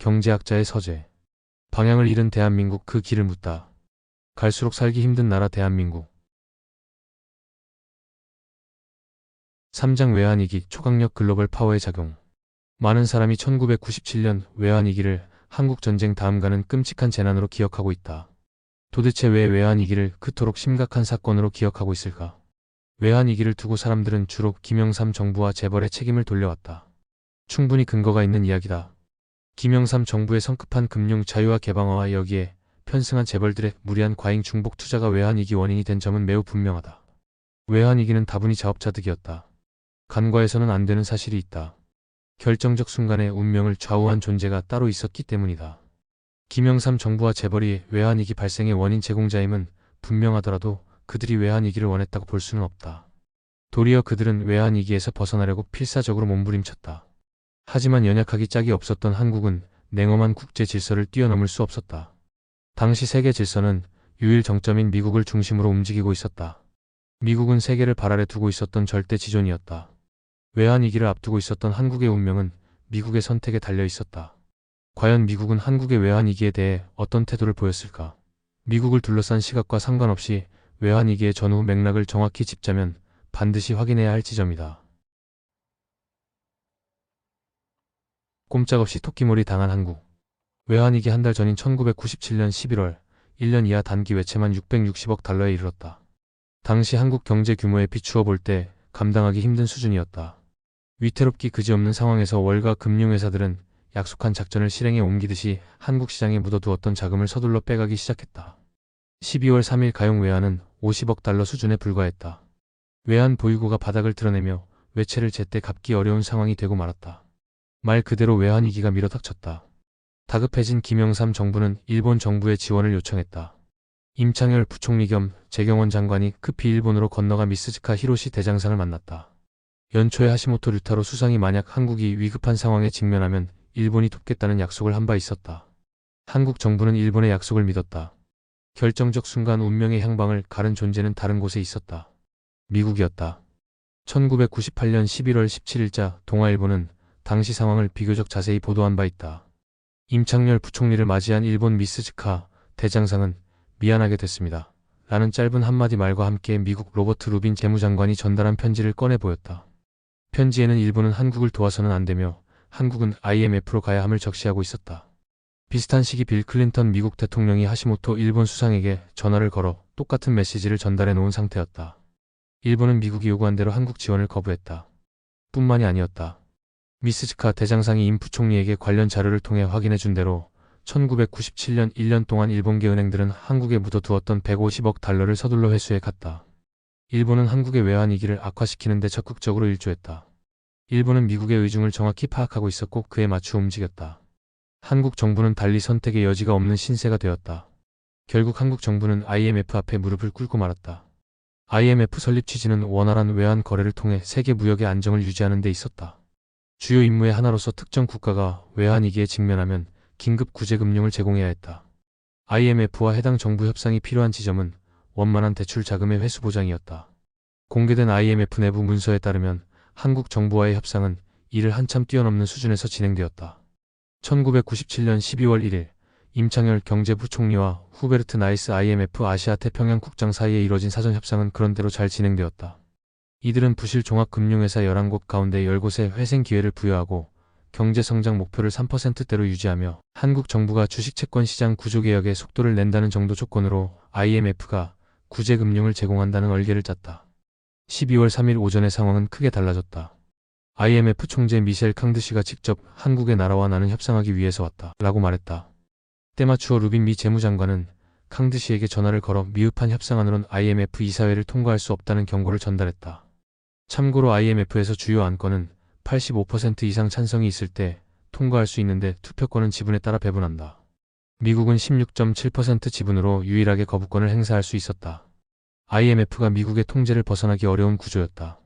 경제학자의 서재. 방향을 잃은 대한민국, 그 길을 묻다. 갈수록 살기 힘든 나라 대한민국. 3장 외환위기, 초강력 글로벌 파워의 작용. 많은 사람이 1997년 외환위기를 한국전쟁 다음가는 끔찍한 재난으로 기억하고 있다. 도대체 왜 외환위기를 그토록 심각한 사건으로 기억하고 있을까? 외환위기를 두고 사람들은 주로 김영삼 정부와 재벌의 책임을 돌려왔다. 충분히 근거가 있는 이야기다. 김영삼 정부의 성급한 금융 자유화 개방화와 여기에 편승한 재벌들의 무리한 과잉 중복 투자가 외환위기 원인이 된 점은 매우 분명하다. 외환위기는 다분히 자업자득이었다. 간과해서는 안 되는 사실이 있다. 결정적 순간에 운명을 좌우한 존재가 따로 있었기 때문이다. 김영삼 정부와 재벌이 외환위기 발생의 원인 제공자임은 분명하더라도 그들이 외환위기를 원했다고 볼 수는 없다. 도리어 그들은 외환위기에서 벗어나려고 필사적으로 몸부림쳤다. 하지만 연약하기 짝이 없었던 한국은 냉엄한 국제 질서를 뛰어넘을 수 없었다. 당시 세계 질서는 유일 정점인 미국을 중심으로 움직이고 있었다. 미국은 세계를 발 아래 두고 있었던 절대 지존이었다. 외환위기를 앞두고 있었던 한국의 운명은 미국의 선택에 달려 있었다. 과연 미국은 한국의 외환위기에 대해 어떤 태도를 보였을까? 미국을 둘러싼 시각과 상관없이 외환위기의 전후 맥락을 정확히 짚자면 반드시 확인해야 할 지점이다. 꼼짝없이 토끼몰이 당한 한국. 외환위기 한 달 전인 1997년 11월, 1년 이하 단기 외채만 660억 달러에 이르렀다. 당시 한국 경제 규모에 비추어 볼 때 감당하기 힘든 수준이었다. 위태롭기 그지없는 상황에서 월가 금융회사들은 약속한 작전을 실행에 옮기듯이 한국 시장에 묻어두었던 자금을 서둘러 빼가기 시작했다. 12월 3일 가용 외환은 50억 달러 수준에 불과했다. 외환 보유고가 바닥을 드러내며 외채를 제때 갚기 어려운 상황이 되고 말았다. 말 그대로 외환위기가 밀어닥쳤다. 다급해진 김영삼 정부는 일본 정부의 지원을 요청했다. 임창열 부총리 겸 재경원 장관이 급히 일본으로 건너가 미스즈카 히로시 대장상을 만났다. 연초에 하시모토 류타로 수상이 만약 한국이 위급한 상황에 직면하면 일본이 돕겠다는 약속을 한 바 있었다. 한국 정부는 일본의 약속을 믿었다. 결정적 순간 운명의 향방을 가른 존재는 다른 곳에 있었다. 미국이었다. 1998년 11월 17일자 동아일보는 당시 상황을 비교적 자세히 보도한 바 있다. 임창열 부총리를 맞이한 일본 미스즈카 대장상은 미안하게 됐습니다. 라는 짧은 한마디 말과 함께 미국 로버트 루빈 재무장관이 전달한 편지를 꺼내 보였다. 편지에는 일본은 한국을 도와서는 안 되며 한국은 IMF로 가야 함을 적시하고 있었다. 비슷한 시기 빌 클린턴 미국 대통령이 하시모토 일본 수상에게 전화를 걸어 똑같은 메시지를 전달해 놓은 상태였다. 일본은 미국이 요구한 대로 한국 지원을 거부했다. 뿐만이 아니었다. 미스즈카 대장상이 임 부총리에게 관련 자료를 통해 확인해 준 대로 1997년 1년 동안 일본계 은행들은 한국에 묻어두었던 150억 달러를 서둘러 회수해 갔다. 일본은 한국의 외환위기를 악화시키는 데 적극적으로 일조했다. 일본은 미국의 의중을 정확히 파악하고 있었고 그에 맞추어 움직였다. 한국 정부는 달리 선택의 여지가 없는 신세가 되었다. 결국 한국 정부는 IMF 앞에 무릎을 꿇고 말았다. IMF 설립 취지는 원활한 외환 거래를 통해 세계 무역의 안정을 유지하는 데 있었다. 주요 임무의 하나로서 특정 국가가 외환위기에 직면하면 긴급 구제금융을 제공해야 했다. IMF와 해당 정부 협상이 필요한 지점은 원만한 대출 자금의 회수 보장이었다. 공개된 IMF 내부 문서에 따르면 한국 정부와의 협상은 이를 한참 뛰어넘는 수준에서 진행되었다. 1997년 12월 1일 임창열 경제부총리와 후베르트 나이스 IMF 아시아 태평양 국장 사이에 이뤄진 사전 협상은 그런대로 잘 진행되었다. 이들은 부실 종합금융회사 11곳 가운데 10곳에 회생 기회를 부여하고 경제성장 목표를 3%대로 유지하며 한국 정부가 주식채권 시장 구조개혁에 속도를 낸다는 정도 조건으로 IMF가 구제금융을 제공한다는 얼개를 짰다. 12월 3일 오전의 상황은 크게 달라졌다. IMF 총재 미셸 캉드시가 직접 한국에 날아와 나는 협상하기 위해서 왔다. 라고 말했다. 때맞추어 루빈 미 재무장관은 캉드시에게 전화를 걸어 미흡한 협상안으론 IMF 이사회를 통과할 수 없다는 경고를 전달했다. 참고로 IMF에서 주요 안건은 85% 이상 찬성이 있을 때 통과할 수 있는데 투표권은 지분에 따라 배분한다. 미국은 16.7% 지분으로 유일하게 거부권을 행사할 수 있었다. IMF가 미국의 통제를 벗어나기 어려운 구조였다.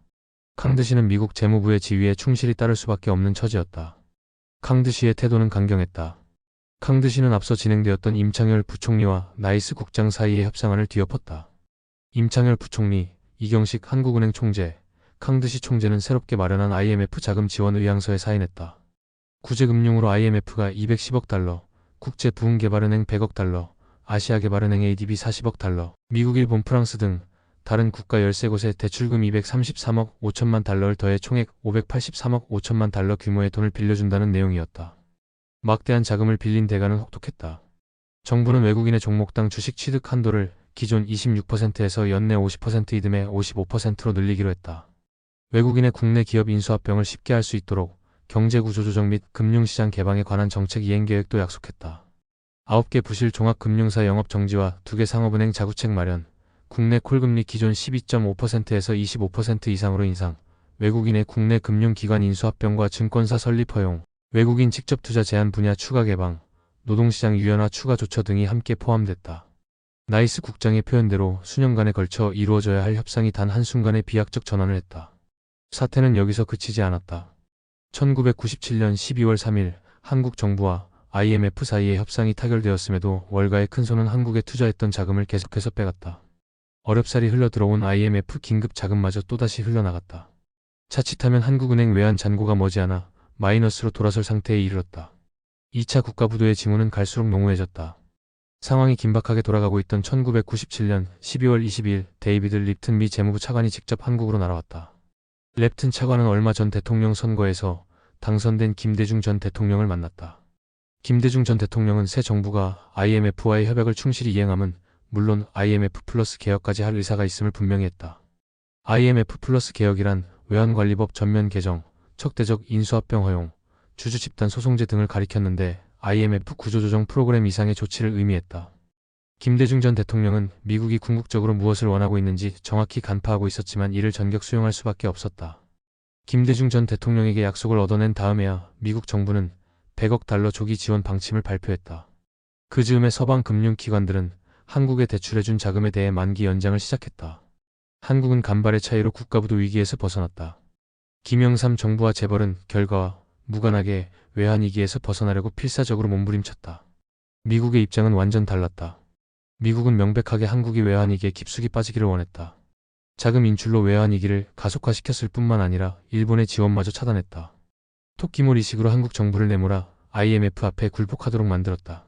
캉드시는 미국 재무부의 지휘에 충실히 따를 수밖에 없는 처지였다. 캉드시의 태도는 강경했다. 캉드시는 앞서 진행되었던 임창열 부총리와 나이스 국장 사이의 협상안을 뒤엎었다. 임창열 부총리, 이경식 한국은행 총재, 캉드시 총재는 새롭게 마련한 IMF 자금 지원 의향서에 사인했다. 구제금융으로 IMF가 210억 달러, 국제부흥개발은행 100억 달러, 아시아개발은행 ADB 40억 달러, 미국, 일본, 프랑스 등 다른 국가 13곳에 대출금 233억 5천만 달러를 더해 총액 583억 5천만 달러 규모의 돈을 빌려준다는 내용이었다. 막대한 자금을 빌린 대가는 혹독했다. 정부는 외국인의 종목당 주식 취득 한도를 기존 26%에서 연내 50% 이듬해 55%로 늘리기로 했다. 외국인의 국내 기업 인수합병을 쉽게 할 수 있도록 경제구조 조정 및 금융시장 개방에 관한 정책 이행 계획도 약속했다. 9개 부실 종합금융사 영업 정지와 2개 상업은행 자구책 마련, 국내 콜금리 기존 12.5%에서 25% 이상으로 인상, 외국인의 국내 금융기관 인수합병과 증권사 설립 허용, 외국인 직접 투자 제한 분야 추가 개방, 노동시장 유연화 추가 조처 등이 함께 포함됐다. 나이스 국장의 표현대로 수년간에 걸쳐 이루어져야 할 협상이 단 한순간에 비약적 전환을 했다. 사태는 여기서 그치지 않았다. 1997년 12월 3일 한국 정부와 IMF 사이의 협상이 타결되었음에도 월가의 큰손은 한국에 투자했던 자금을 계속해서 빼갔다. 어렵사리 흘러들어온 IMF 긴급 자금마저 또다시 흘러나갔다. 자칫하면 한국은행 외환 잔고가 머지않아 마이너스로 돌아설 상태에 이르렀다. 2차 국가부도의 징후는 갈수록 농후해졌다. 상황이 긴박하게 돌아가고 있던 1997년 12월 22일 데이비드 립튼 미 재무부 차관이 직접 한국으로 날아왔다. 랩튼 차관은 얼마 전 대통령 선거에서 당선된 김대중 전 대통령을 만났다. 김대중 전 대통령은 새 정부가 IMF와의 협약을 충실히 이행함은 물론 IMF 플러스 개혁까지 할 의사가 있음을 분명히 했다. IMF 플러스 개혁이란 외환관리법 전면 개정, 척대적 인수합병 허용, 주주집단 소송제 등을 가리켰는데 IMF 구조조정 프로그램 이상의 조치를 의미했다. 김대중 전 대통령은 미국이 궁극적으로 무엇을 원하고 있는지 정확히 간파하고 있었지만 이를 전격 수용할 수밖에 없었다. 김대중 전 대통령에게 약속을 얻어낸 다음에야 미국 정부는 100억 달러 조기 지원 방침을 발표했다. 그 즈음에 서방 금융기관들은 한국에 대출해준 자금에 대해 만기 연장을 시작했다. 한국은 간발의 차이로 국가부도 위기에서 벗어났다. 김영삼 정부와 재벌은 결과와 무관하게 외환위기에서 벗어나려고 필사적으로 몸부림쳤다. 미국의 입장은 완전 달랐다. 미국은 명백하게 한국이 외환위기에 깊숙이 빠지기를 원했다. 자금 인출로 외환위기를 가속화시켰을 뿐만 아니라 일본의 지원마저 차단했다. 토끼몰 이식으로 한국 정부를 내몰아 IMF 앞에 굴복하도록 만들었다.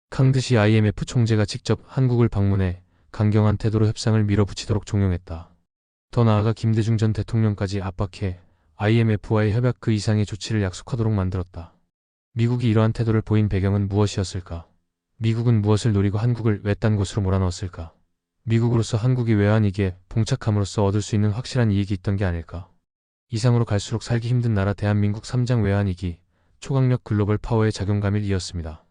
캉드시 IMF 총재가 직접 한국을 방문해 강경한 태도로 협상을 밀어붙이도록 종용했다. 더 나아가 김대중 전 대통령까지 압박해 IMF와의 협약 그 이상의 조치를 약속하도록 만들었다. 미국이 이러한 태도를 보인 배경은 무엇이었을까? 미국은 무엇을 노리고 한국을 외딴 곳으로 몰아넣었을까? 미국으로서 한국이 외환위기에 봉착함으로써 얻을 수 있는 확실한 이익이 있던 게 아닐까? 이상으로 갈수록 살기 힘든 나라 대한민국 3장 외환위기, 초강력 글로벌 파워의 작용감일 이었습니다.